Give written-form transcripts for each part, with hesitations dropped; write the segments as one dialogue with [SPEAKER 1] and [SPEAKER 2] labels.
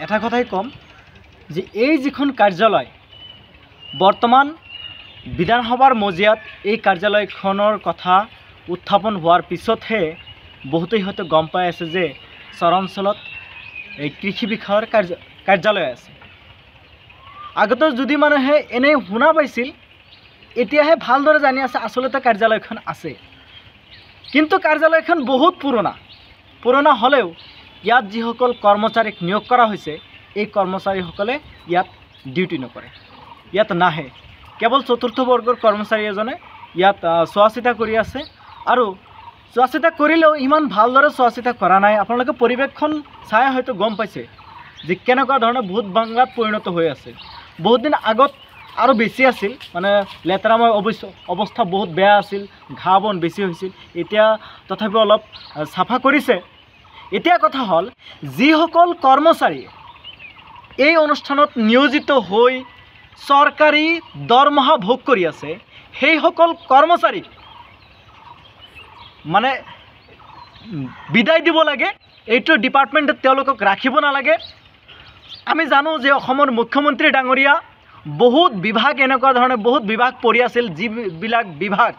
[SPEAKER 1] এটা কথাই কম যে এই যিখন কাৰ্যালয় বৰ্তমান বিধানসভাৰ মজিয়াত এই কাৰ্যালয়খনৰ কথা উত্থাপন হোৱাৰ পিছতহে বহুতেই হয়তো গম পাই আছে যে চৰাঞ্চলত এই কৃষি বিষয়ৰ কাৰ্যালয় আছে। আগতে যদি মানুহে এনেই শুনা পাইছিল, এতিয়াহে ভালদৰে জানি আছে আচলতে কাৰ্যালয়খন আছে। কিন্তু কাৰ্যালয়খন বহুত পুৰণা হ'লেও ইয়াত যিসকল কৰ্মচাৰীক নিয়োগ কৰা হৈছে এই কৰ্মচাৰীসকলে ইয়াত ডিউটি নকৰে, ইয়াত নাহে। কেৱল চতুৰ্থ বৰ্গৰ কৰ্মচাৰী এজনে ইয়াত চোৱা চিতা কৰি আছে, আৰু চোৱা চিতা কৰিলেও ইমান ভালদৰে চোৱা চিতা কৰা নাই। আপোনালোকে পৰিৱেশখন চাই হয়তো গম পাইছে যে কেনেকুৱা ধৰণে ভূত বাংলাত পৰিণত হৈ আছে। বহুত দিন আগত আৰু বেছি আছিল, মানে লেতেৰাময় অৱস্থা বহুত বেয়া আছিল, ঘাঁহ বন বেছি হৈছিল। এতিয়া তথাপিও অলপ চাফা কৰিছে। এতিয়া কথা হ'ল, যিসকল কৰ্মচাৰীয়ে এই অনুষ্ঠানত নিয়োজিত হৈ চৰকাৰী দৰমহা ভোগ কৰি আছে সেইসকল কৰ্মচাৰীক মানে বিদায় দিব লাগে। এইটো ডিপাৰ্টমেণ্টত তেওঁলোকক ৰাখিব নালাগে। আমি জানো যে অসমৰ মুখ্যমন্ত্ৰী ডাঙৰীয়া বহুত বিভাগ এনেকুৱা ধৰণে বহুত বিভাগ পৰি আছিল, যিবিলাক বিভাগ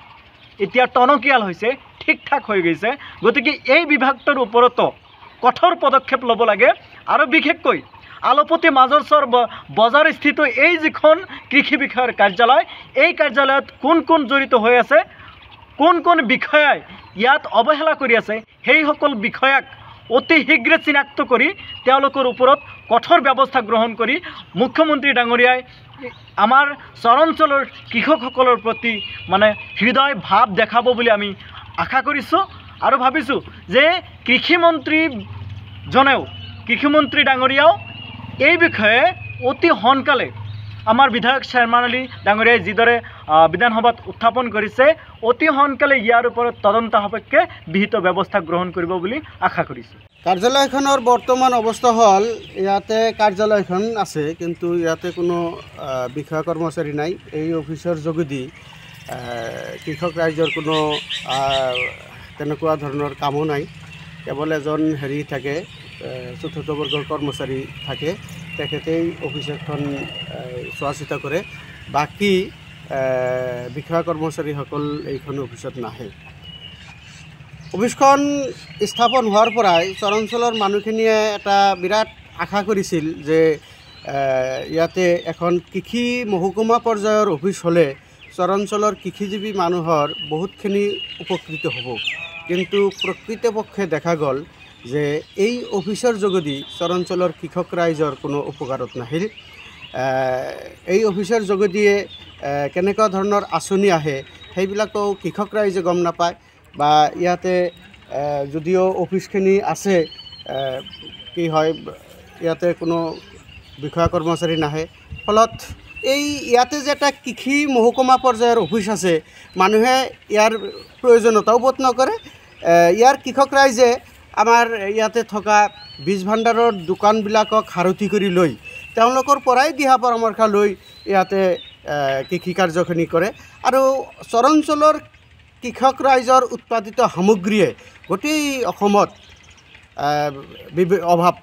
[SPEAKER 1] এতিয়া টনকিয়াল হৈছে, ঠিক ঠাক হৈ গৈছে। গতিকে এই বিভাগটোৰ ওপৰতো কঠোৰ পদক্ষেপ ল'ব লাগে। আৰু বিশেষকৈ আলপতি মাজৰচৰ বজাৰস্থিত এই যিখন কৃষি বিষয়ৰ কাৰ্যালয়, এই কাৰ্যালয়ত কোন জড়িত হৈ আছে, কোন বিষয়াই ইয়াত অৱহেলা কৰি আছে, সেইসকল বিষয়াক অতি শীঘ্ৰে চিনাক্ত কৰি তেওঁলোকৰ ওপৰত কঠোৰ ব্যৱস্থা গ্ৰহণ কৰি মুখ্যমন্ত্ৰী ডাঙৰীয়াই আমাৰ চৰাঞ্চলৰ কৃষকসকলৰ প্ৰতি মানে হৃদয় ভাৱ দেখাব বুলি আমি আশা কৰিছোঁ। আৰু ভাবিছোঁ যে কৃষিমন্ত্ৰী ডাঙৰীয়াও এই বিষয়ে অতি সোনকালে আমাৰ বিধায়ক শৰ্মা আলী ডাঙৰীয়াই যিদৰে বিধানসভাত উত্থাপন কৰিছে, অতি সোনকালে ইয়াৰ ওপৰত তদন্ত সাপেক্ষে বিহিত ব্যৱস্থা গ্ৰহণ কৰিব বুলি আশা কৰিছোঁ।
[SPEAKER 2] কাৰ্যালয়খনৰ বৰ্তমান অৱস্থা হ'ল, ইয়াতে কাৰ্যালয়খন আছে কিন্তু ইয়াতে কোনো বিষয়া কৰ্মচাৰী নাই। এই অফিচৰ যোগেদি কৃষক ৰাইজৰ কোনো তেনেকুৱা ধৰণৰ কামো নাই। কেৱল এজন থাকে, চতুৰ্থ বৰ্গৰ কৰ্মচাৰী থাকে, তেখেতেই অফিচখন চোৱা চিতা কৰে। বাকী বিষয়া কৰ্মচাৰীসকল এইখন অফিচত নাহে। অফিচখন স্থাপন হোৱাৰ পৰাই চৰাঞ্চলৰ মানুহখিনিয়ে এটা বিৰাট আশা কৰিছিল যে ইয়াতে এখন কৃষি মহকুমা পৰ্যায়ৰ অফিচ হ'লে চৰাঞ্চলৰ কৃষিজীৱী মানুহৰ বহুতখিনি উপকৃত হ'ব। কিন্তু প্ৰকৃতপক্ষে দেখা গ'ল যে এই অফিচৰ যোগেদি চৰাঞ্চলৰ কৃষক ৰাইজৰ কোনো উপকাৰত নাহিল। এই অফিচৰ যোগেদিয়ে কেনেকুৱা ধৰণৰ আঁচনি আহে সেইবিলাকো কৃষক ৰাইজে গম নাপায়, বা ইয়াতে যদিও অফিচখিনি আছে, কি হয় ইয়াতে কোনো বিষয়া কৰ্মচাৰী নাহে। ফলত ইয়াতে যে এটা কৃষি মহকুমা পৰ্যায়ৰ অফিচ আছে, মানুহে ইয়াৰ প্ৰয়োজনীয়তাও বোধ নকৰে। ইয়াৰ কৃষক ৰাইজে আমাৰ ইয়াতে থকা বীজ ভাণ্ডাৰৰ দোকানবিলাকক সাৰথি কৰি লৈ তেওঁলোকৰ পৰাই দিহা পৰামৰ্শ লৈ ইয়াতে কৃষি কাৰ্যখিনি কৰে। আৰু চৰাঞ্চলৰ কৃষক ৰাইজৰ উৎপাদিত সামগ্ৰীয়ে গোটেই অসমত অভাৱ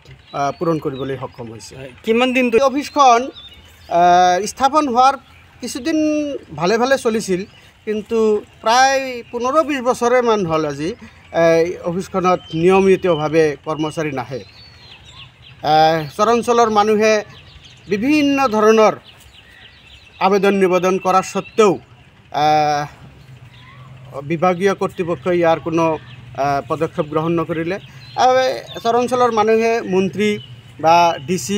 [SPEAKER 2] পূৰণ কৰিবলৈ সক্ষম হৈছে।
[SPEAKER 1] কিমান দিন
[SPEAKER 2] অফিচখন স্থাপন হোৱাৰ কিছুদিন ভালে চলিছিল, কিন্তু প্ৰায় 15-20 বছৰেমান হ'ল আজি অফিচখনত নিয়মিতভাৱে কৰ্মচাৰী নাহে। চৰাঞ্চলৰ মানুহে বিভিন্ন ধৰণৰ আবেদন নিবেদন কৰাৰ স্বত্তেও বিভাগীয় কৰ্তৃপক্ষই ইয়াৰ কোনো পদক্ষেপ গ্ৰহণ নকৰিলে। চৰাঞ্চলৰ মানুহে মন্ত্ৰী বা DC,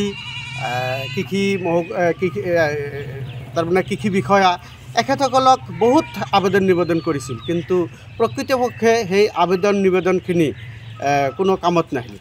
[SPEAKER 2] কৃষি বিষয়া এখেতসকলক বহুত আবেদন নিবেদন কৰিছিল, কিন্তু প্ৰকৃতপক্ষে সেই আবেদন নিবেদনখিনি কোনো কামত নাহিল।